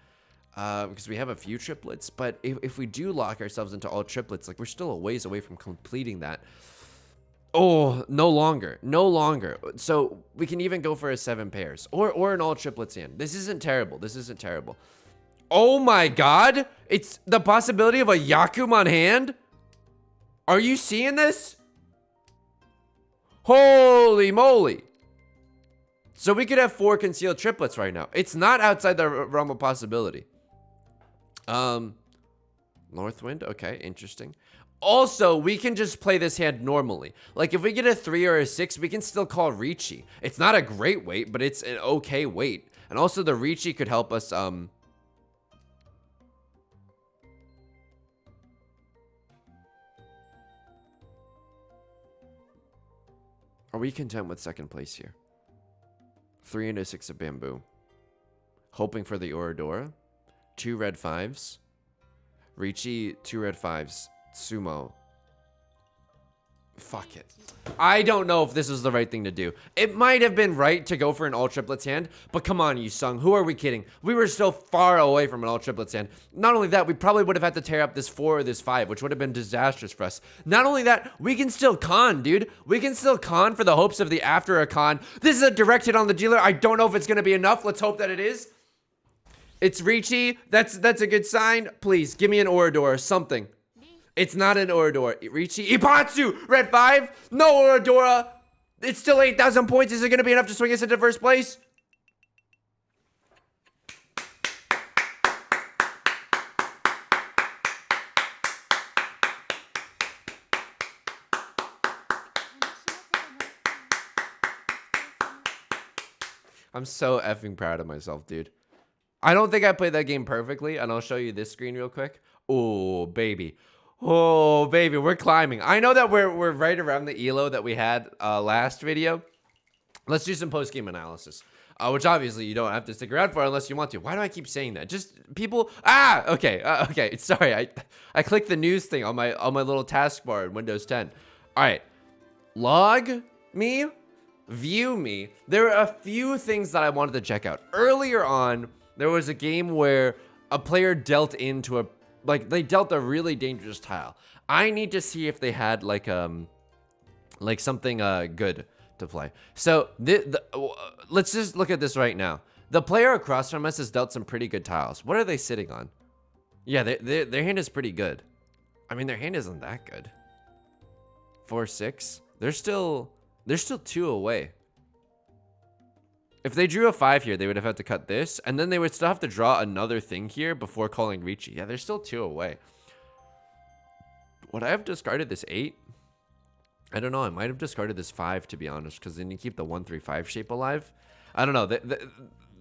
Speaker 1: Because we have a few triplets. But if we do lock ourselves into all triplets, like we're still a ways away from completing that. Oh, no longer. No longer. So we can even go for a 7 pairs or an all triplets hand. This isn't terrible. This isn't terrible. Oh my God. It's the possibility of a Yakuman hand. Are you seeing this? Holy moly. So we could have 4 concealed triplets right now. It's not outside the realm of possibility. Northwind. Okay, interesting. Also, we can just play this hand normally. Like, if we get a 3 or a 6, we can still call Riichi. It's not a great weight, but it's an okay weight. And also, the Riichi could help us, Are we content with second place here? 3 and a 6 of bamboo. Hoping for the Oradora. 2 red 5s. Riichi, 2 red 5s. Sumo. Fuck it. I don't know if this is the right thing to do. It might have been right to go for an all triplets hand, but come on, Yusong. Who are we kidding? We were so far away from an all triplets hand. Not only that, we probably would have had to tear up this 4 or this 5, which would have been disastrous for us. Not only that, we can still con, dude. We can still con for the hopes of the after a con. This is a direct hit on the dealer. I don't know if it's going to be enough. Let's hope that it is. It's Riichi. That's a good sign. Please, give me an Orador, something. It's not an Orador. Riichi. Ipatsu! Red 5. No Oradora. It's still 8,000 points. Is it going to be enough to swing us into first place? I'm so effing proud of myself, dude. I don't think I played that game perfectly, and I'll show you this screen real quick. Oh, baby. Oh, baby, we're climbing. I know that we're right around the elo that we had last video. Let's do some post-game analysis, which obviously you don't have to stick around for unless you want to. Why do I keep saying that? Just people... okay, okay. Sorry, I clicked the news thing on my little taskbar in Windows 10. All right, log me. View me. There are a few things that I wanted to check out. Earlier on, there was a game where a player dealt into they dealt a really dangerous tile. I need to see if they had like something good to play. So let's just look at this right now. The player across from us has dealt some pretty good tiles. What are they sitting on? Yeah, their hand is pretty good. I mean, their hand isn't that good. 4-6. They're still 2 away. If they drew a 5 here, they would have had to cut this, and then they would still have to draw another thing here before calling Riichi. Yeah, they're still 2 away. Would I have discarded this 8? I don't know. I might have discarded this 5, to be honest, because then you keep the 1-3-5 shape alive. I don't know.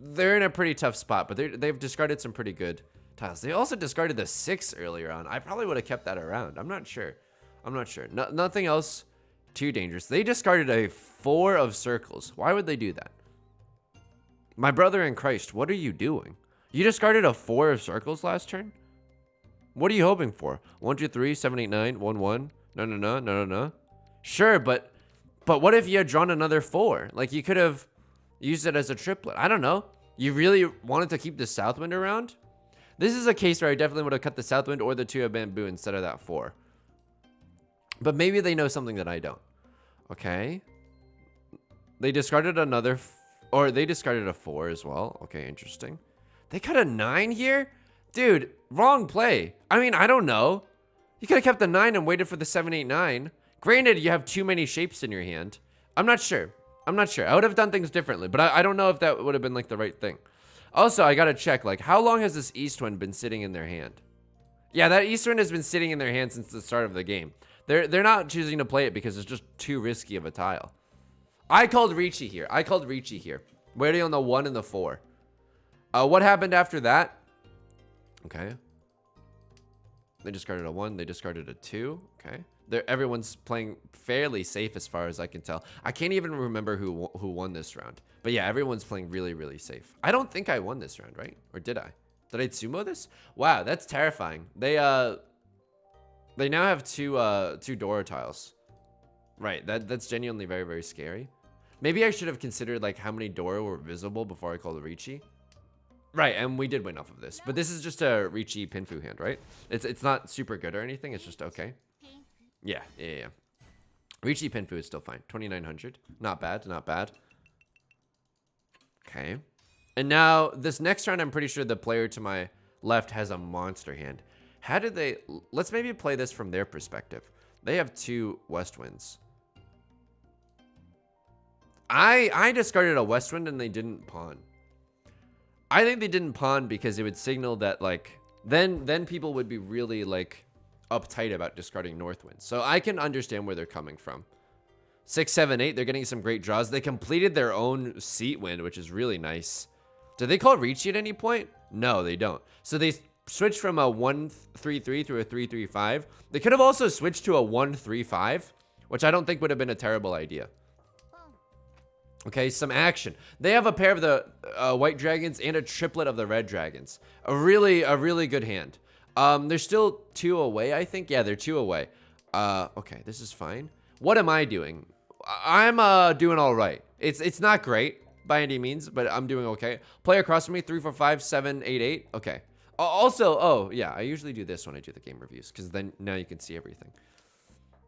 Speaker 1: They're in a pretty tough spot, but they've discarded some pretty good tiles. They also discarded the 6 earlier on. I probably would have kept that around. I'm not sure. Nothing else too dangerous. They discarded a 4 of circles. Why would they do that? My brother in Christ, what are you doing? You discarded a 4 of circles last turn? What are you hoping for? 1, 2, 3, 7, 8, 9, 1, 1. No. Sure, but what if you had drawn another 4? Like, you could have used it as a triplet. I don't know. You really wanted to keep the Southwind around? This is a case where I definitely would have cut the Southwind or the 2 of bamboo instead of that 4. But maybe they know something that I don't. Okay. They discarded they discarded a 4 as well. Okay, interesting. They cut a 9 here? Dude, wrong play. I mean, I don't know. You could have kept the 9 and waited for the 7, 8, 9. Granted, you have too many shapes in your hand. I'm not sure. I would have done things differently, but I don't know if that would have been like the right thing. Also, I gotta check, like, how long has this Eastwind been sitting in their hand? Yeah, that Eastwind has been sitting in their hand since the start of the game. They're not choosing to play it because it's just too risky of a tile. I called Riichi here. Waiting on the 1 and the 4. What happened after that? Okay. They discarded a 1. They discarded a 2. Okay. Everyone's playing fairly safe as far as I can tell. I can't even remember who won this round. But yeah, everyone's playing really, really safe. I don't think I won this round, right? Or did I? Did I sumo this? Wow, that's terrifying. They now have two Dora tiles. Right, that's genuinely very, very scary. Maybe I should have considered like how many Dora were visible before I called Riichi. Right, and we did win off of this. But this is just a Riichi Pinfu hand, right? It's not super good or anything. It's just okay. Yeah. Riichi Pinfu is still fine. 2,900. Not bad. Okay. And now, this next round, I'm pretty sure the player to my left has a monster hand. How did they... Let's maybe play this from their perspective. They have 2 West Winds. I discarded a West Wind and they didn't pawn. I think they didn't pawn because it would signal that, like... Then people would be really, like... uptight about discarding North Wind. So I can understand where they're coming from. 6, 7, 8, they're getting some great draws. They completed their own Seat Wind, which is really nice. Did they call Riichi at any point? No, they don't. So they switched from a 1-3-3 through a 3-3-5. They could have also switched to a 1-3-5, which I don't think would have been a terrible idea. Okay, some action. They have a pair of the white dragons and a triplet of the red dragons. A really good hand. They're still 2 away, I think. Yeah, they're 2 away. Okay, this is fine. What am I doing? I'm doing all right. It's not great by any means, but I'm doing okay. Player across from me, 3, 4, 5, 7, 8, 8. Okay. Also, oh yeah, I usually do this when I do the game reviews because then now you can see everything.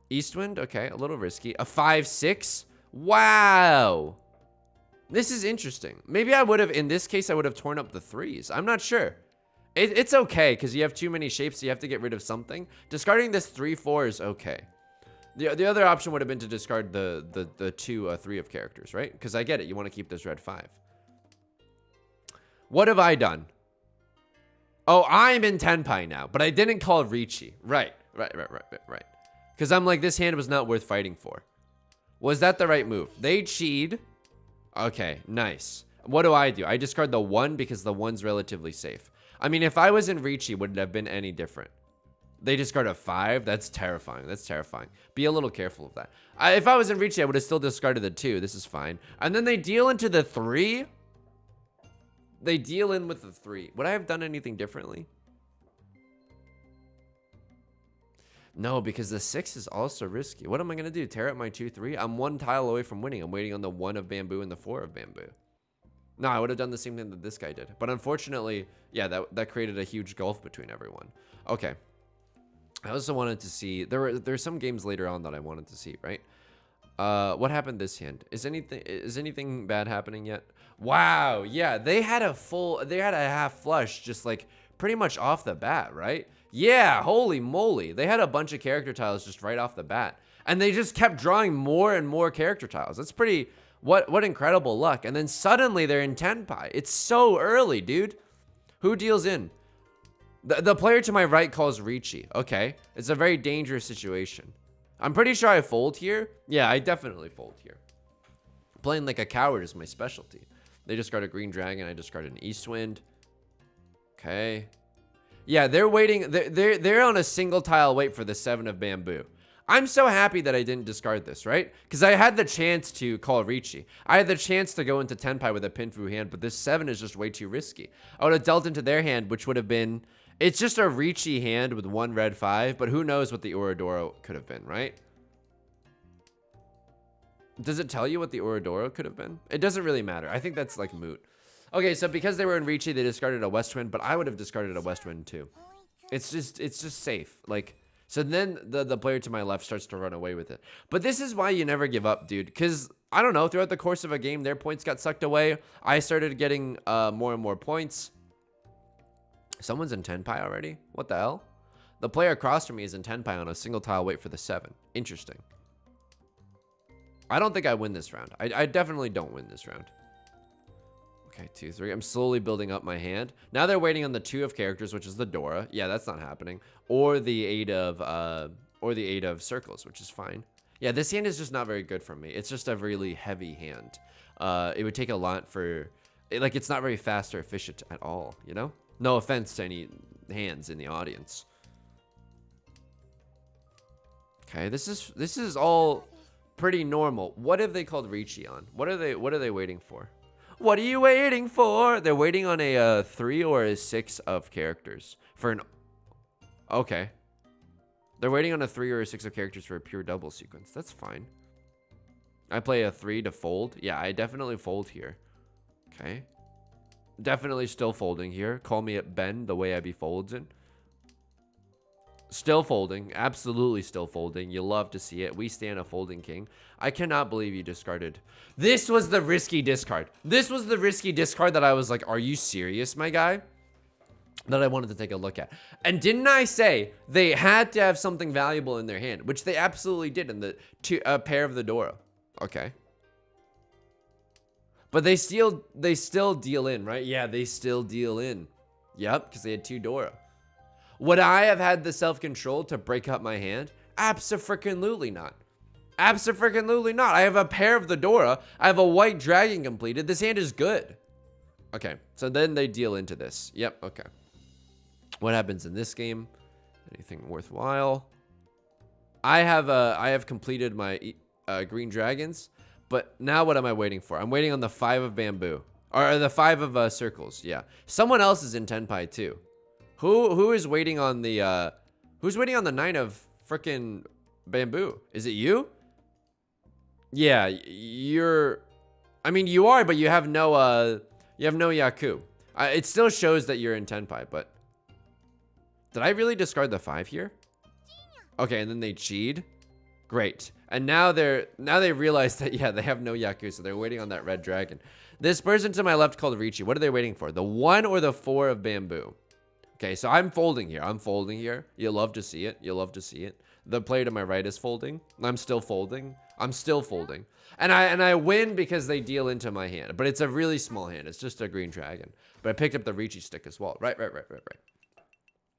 Speaker 1: Eastwind, okay, a little risky. A 5, 6. Wow. This is interesting. Maybe I would have, in this case, I would have torn up the 3s. I'm not sure. It's okay, because you have too many shapes, so you have to get rid of something. Discarding this 3-4 is okay. The other option would have been to discard the 2 3 of characters, right? Because I get it. You want to keep this red 5. What have I done? Oh, I'm in Tenpai now, but I didn't call Riichi. Right. Because I'm like, this hand was not worth fighting for. Was that the right move? They cheat. Okay, nice. What do? I discard the 1 because the 1's relatively safe. I mean, if I was in Riichi, would it have been any different? They discard a 5? That's terrifying. That's terrifying. Be a little careful of that. If I was in Riichi, I would have still discarded the 2. This is fine. And then they deal into the 3? They deal in with the 3. Would I have done anything differently? No, because the 6 is also risky. What am I going to do? Tear up my 2-3? I'm 1 tile away from winning. I'm waiting on the 1 of bamboo and the 4 of bamboo. No, I would have done the same thing that this guy did. But unfortunately, yeah, that created a huge gulf between everyone. Okay. I also wanted to see... There's some games later on that I wanted to see, right? What happened this hand? Is anything bad happening yet? Wow, yeah, they had a half flush just like pretty much off the bat, right? Yeah, holy moly. They had a bunch of character tiles just right off the bat. And they just kept drawing more and more character tiles. That's pretty, what incredible luck. And then suddenly they're in Tenpai. It's so early, dude. Who deals in? The player to my right calls Riichi. Okay, it's a very dangerous situation. I'm pretty sure I fold here. Yeah, I definitely fold here. Playing like a coward is my specialty. They discard a green dragon. I discard an east wind. Okay. Yeah, they're waiting. They're on a single tile wait for the 7 of bamboo. I'm so happy that I didn't discard this, right? Because I had the chance to call Riichi. I had the chance to go into Tenpai with a Pinfu hand, but this 7 is just way too risky. I would have dealt into their hand, which would have been... It's just a Riichi hand with 1 red 5, but who knows what the Orodoro could have been, right? Does it tell you what the Orodoro could have been? It doesn't really matter. I think that's like moot. Okay, so because they were in Riichi, they discarded a West Wind, but I would have discarded a West Wind too. It's just safe. Like, so then the player to my left starts to run away with it. But this is why you never give up, dude. Because, I don't know, throughout the course of a game, their points got sucked away. I started getting more and more points. Someone's in Tenpai already? What the hell? The player across from me is in Tenpai on a single tile wait for the 7. Interesting. I don't think I win this round. I definitely don't win this round. Okay, 2-3. I'm slowly building up my hand. Now they're waiting on the 2 of characters, which is the Dora. Yeah, that's not happening. Or the 8 of circles, which is fine. Yeah, this hand is just not very good for me. It's just a really heavy hand. It would take a lot for... Like, it's not very fast or efficient at all, you know? No offense to any hands in the audience. Okay, this is all pretty normal. What have they called Riichi on? What are they waiting for? What are you waiting for? They're waiting on a 3 or a 6 of characters for an... Okay. They're waiting on a 3 or a 6 of characters for a pure double sequence. That's fine. I play a 3 to fold. Yeah, I definitely fold here. Okay. Definitely still folding here. Call me at Ben the way I be folding. Still folding. Absolutely still folding. You love to see it. We stand a folding king. I cannot believe you discarded. This was the risky discard. This was the risky discard that I was like, are you serious, my guy? That I wanted to take a look at. And didn't I say they had to have something valuable in their hand, which they absolutely did in the pair of the Dora. Okay. But they still deal in, right? Yeah, they still deal in. Yep, because they had 2 Dora. Would I have had the self-control to break up my hand? Abso-freaking-lutely not. Abso-freaking-lutely not. I have a pair of the Dora. I have a white dragon completed. This hand is good. Okay, so then they deal into this. Yep, okay. What happens in this game? Anything worthwhile? I have completed my green dragons. But now what am I waiting for? I'm waiting on the 5 of bamboo. Or the 5 of circles, yeah. Someone else is in Tenpai too. Who is waiting on the who's waiting on the 9 of frickin' bamboo? Is it you? Yeah, you're... I mean, you are, but you have no Yaku. It still shows that you're in Tenpai, but... Did I really discard the 5 here? Okay, and then they cheat. Great. And now they realize that, yeah, they have no Yakuza. They're waiting on that red dragon. This person to my left called Riichi. What are they waiting for? The 1 or the 4 of bamboo? Okay, so I'm folding here. I'm folding here. You'll love to see it. You'll love to see it. The player to my right is folding. I'm still folding. I'm still folding. And I win because they deal into my hand. But it's a really small hand. It's just a green dragon. But I picked up the Riichi stick as well. Right.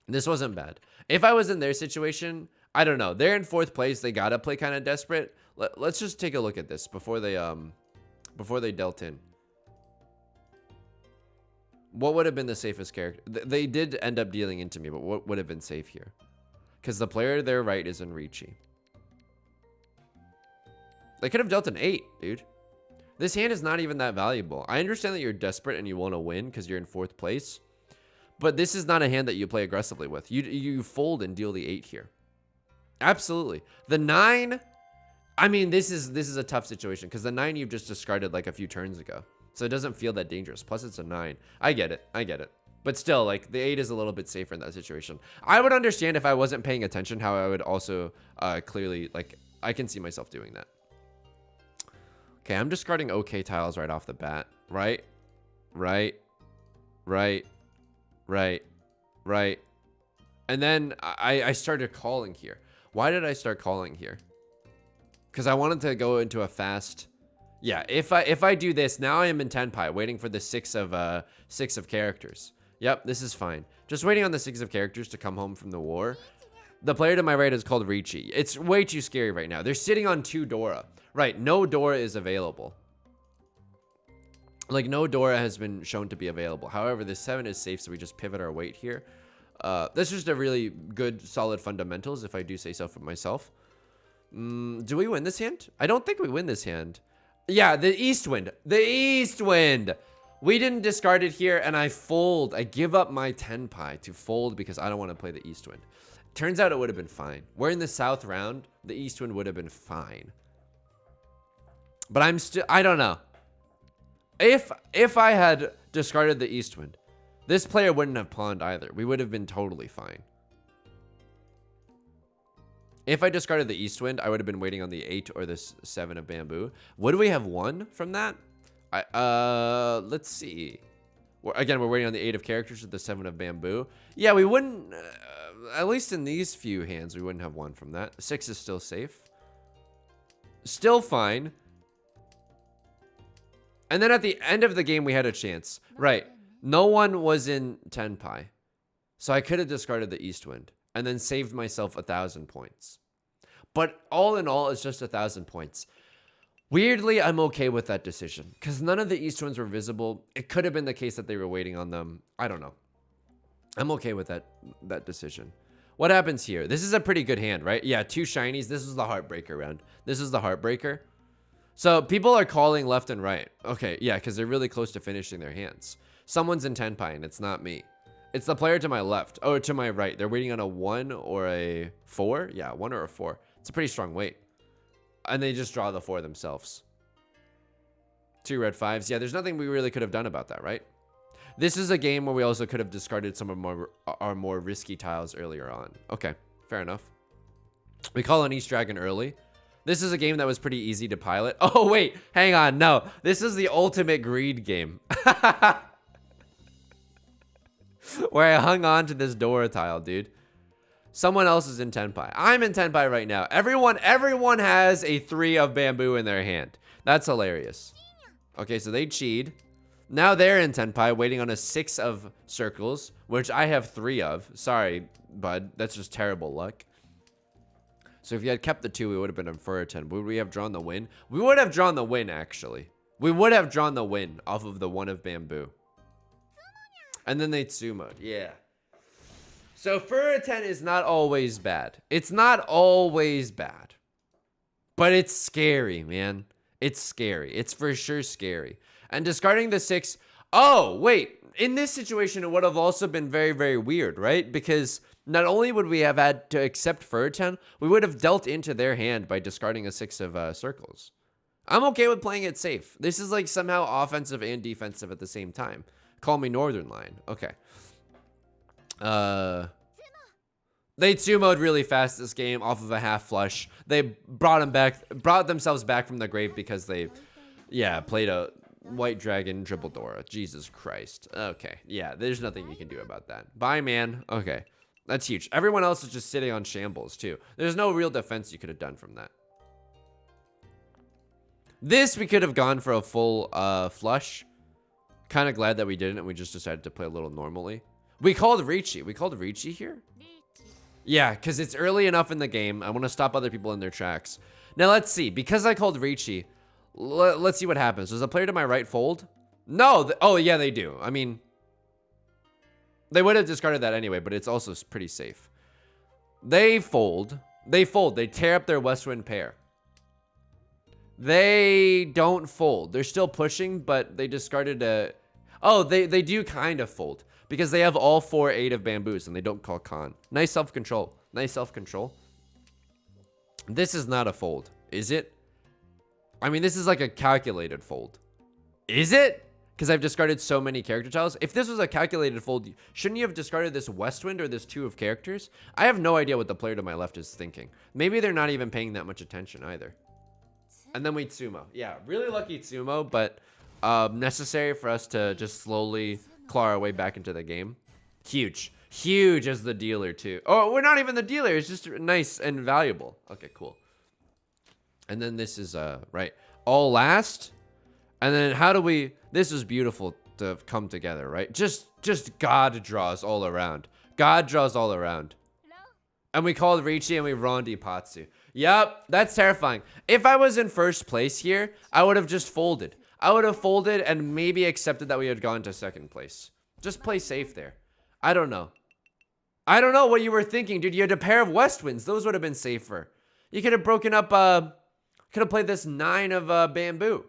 Speaker 1: This wasn't bad. If I was in their situation, I don't know. They're in 4th place. They gotta play kind of desperate. Let's just take a look at this before they dealt in. What would have been the safest character? They did end up dealing into me, but what would have been safe here? Because the player to their right is in Riichi. They could have dealt an 8, dude. This hand is not even that valuable. I understand that you're desperate and you want to win because you're in 4th place. But this is not a hand that you play aggressively with. You fold and deal the 8 here. Absolutely. The 9, I mean, this is a tough situation because the 9 you've just discarded like a few turns ago. So it doesn't feel that dangerous. Plus it's a 9. I get it. But still, like, the 8 is a little bit safer in that situation. I would understand if I wasn't paying attention how I would also clearly, like, I can see myself doing that. Okay, I'm discarding okay tiles right off the bat. Right. And then I started calling here. Why did I start calling here? Because I wanted to go into a fast... Yeah, if I do this, now I am in Tenpai, waiting for the 6 of characters. Yep, this is fine. Just waiting on the 6 of characters to come home from the war. The player to my right is called Riichi. It's way too scary right now. They're sitting on 2 Dora. Right, no Dora is available. Like, no Dora has been shown to be available. However, the 7 is safe, so we just pivot our weight here. That's just a really good, solid fundamentals, if I do say so for myself. Do we win this hand? I don't think we win this hand. Yeah, the East Wind. The East Wind! We didn't discard it here, and I fold. I give up my Tenpai to fold because I don't want to play the East Wind. Turns out it would have been fine. We're in the South round. The East Wind would have been fine. But I don't know. If I had discarded the East Wind, this player wouldn't have pawned either. We would have been totally fine. If I discarded the East Wind, I would have been waiting on the 8 or the 7 of bamboo. Would we have won from that? Let's see. Again, we're waiting on the 8 of characters with the 7 of bamboo. Yeah, we wouldn't, at least in these few hands, we wouldn't have won from that. 6 is still safe. Still fine. And then at the end of the game, we had a chance. Right. No one was in Tenpai. So I could have discarded the East Wind and then saved myself 1,000 points. But all in all, it's just 1,000 points. Weirdly, I'm okay with that decision because none of the East Winds were visible. It could have been the case that they were waiting on them. I don't know. I'm okay with that decision. What happens here? This is a pretty good hand, right? Yeah, 2 shinies. This is the Heartbreaker round. This is the Heartbreaker. So people are calling left and right. Okay, yeah, because they're really close to finishing their hands. Someone's in Tenpai, and it's not me. It's the player to my left. Oh, to my right. They're waiting on a 1 or a 4. Yeah, 1 or a 4. It's a pretty strong weight. And they just draw the 4 themselves. 2 red 5s. Yeah, there's nothing we really could have done about that, right? This is a game where we also could have discarded some of our more risky tiles earlier on. Okay, fair enough. We call an East Dragon early. This is a game that was pretty easy to pilot. Oh, wait, hang on. No, this is the ultimate greed game. Where I hung on to this Dora tile, dude. Someone else is in Tenpai. I'm in Tenpai right now. Everyone has a 3 of bamboo in their hand. That's hilarious. Okay, so they cheat. Now they're in Tenpai, waiting on a 6 of circles, which I have 3 of. Sorry, bud. That's just terrible luck. So if you had kept the 2, we would have been on for 10. Would we have drawn the win? We would have drawn the win, actually. We would have drawn the win off of the 1 of bamboo. And then they sumoed. Yeah. So for 10 is not always bad. It's not always bad. But it's scary, man. It's scary. It's for sure scary. And discarding the 6. Oh, wait. In this situation, it would have also been very, very weird, right? Because not only would we have had to accept for 10, we would have dealt into their hand by discarding a 6 of circles. I'm okay with playing it safe. This is like somehow offensive and defensive at the same time. Call me Northern Line. Okay. They sumoed really fast this game off of a half flush. They brought themselves back from the grave because they, yeah, played a white dragon triple Dora. Jesus Christ. Okay, yeah, there's nothing you can do about that. Bye, man. Okay, that's huge. Everyone else is just sitting on shambles too. There's no real defense you could have done from that. This we could have gone for a full flush. Kind of glad that we didn't and we just decided to play a little normally. We called Riichi. We called Riichi here? Yeah, because it's early enough in the game. I want to stop other people in their tracks. Now, let's see. Because I called Riichi, let's see what happens. Does the player to my right fold? No. Oh, yeah, they do. I mean, they would have discarded that anyway, but it's also pretty safe. They fold. They fold. They tear up their Westwind pair. They don't fold. They're still pushing, but they discarded a... Oh, they do kind of fold. Because they have all 4 8 of bamboos and they don't call con. Nice self-control. Nice self-control. This is not a fold, is it? I mean, this is like a calculated fold. Is it? Because I've discarded so many character tiles. If this was a calculated fold, shouldn't you have discarded this Westwind or this 2 of characters? I have no idea what the player to my left is thinking. Maybe they're not even paying that much attention either. And then we Tsumo. Yeah, really lucky Tsumo, but necessary for us to just slowly claw our way back into the game. Huge. Huge as the dealer, too. Oh, we're not even the dealer. It's just nice and valuable. Okay, cool. And then this is, right, all last. And then how do we... This is beautiful to come together, right? Just God draws all around. God draws all around. And we called Riichi and we Rondi Patsu. Yep, that's terrifying. If I was in first place here, I would have just folded. I would have folded and maybe accepted that we had gone to second place. Just play safe there. I don't know. I don't know what you were thinking, dude. You had a pair of Westwinds. Those would have been safer. You could have broken up, could have played this 9 of bamboo.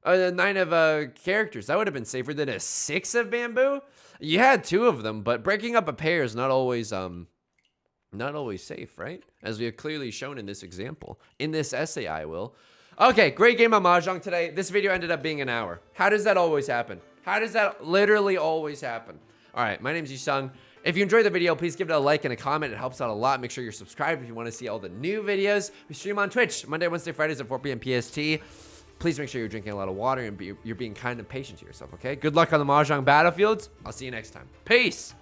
Speaker 1: 9 of characters. That would have been safer than a 6 of bamboo. You had 2 of them, but breaking up a pair is not always safe, right? As we have clearly shown in this example. In this essay, I will. Okay, great game of Mahjong today. This video ended up being an hour. How does that always happen? How does that literally always happen? All right, my name's Yusong. If you enjoyed the video, please give it a like and a comment. It helps out a lot. Make sure you're subscribed if you want to see all the new videos. We stream on Twitch Monday, Wednesday, Fridays at 4 p.m. PST. Please make sure you're drinking a lot of water and you're being kind and patient to yourself, okay? Good luck on the Mahjong battlefields. I'll see you next time. Peace!